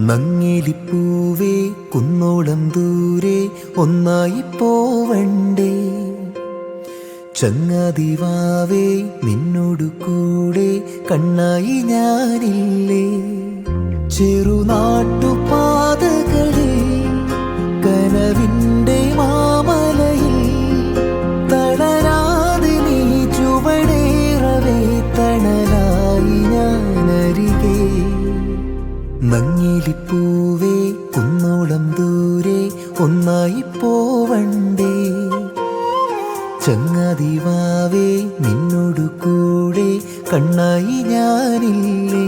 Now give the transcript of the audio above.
നങ്ങിലിപ്പൂവേ കുന്നോളം ദൂരെ ഒന്നായി പോവണ്ടേ, ചങ്ങാതിവാവേ നിന്നോടു കൂടെ കണ്ണായി ഞാനില്ലേ. ചെറുനാട്ടുപാതകളിൽ കനവിൻ്റെ മാമലയിൽ തളരാതെ നീ ചുവടേറവേ തണലായി ഞാനരികെ. നങ്ങിലിപ്പൂവേ കുന്നോളം ദൂരെ ഒന്നായി പോവണ്ടേ, ചങ്ങാതിവാവേ നിന്നോടു കൂടെ കണ്ണായി ഞാനില്ലേ.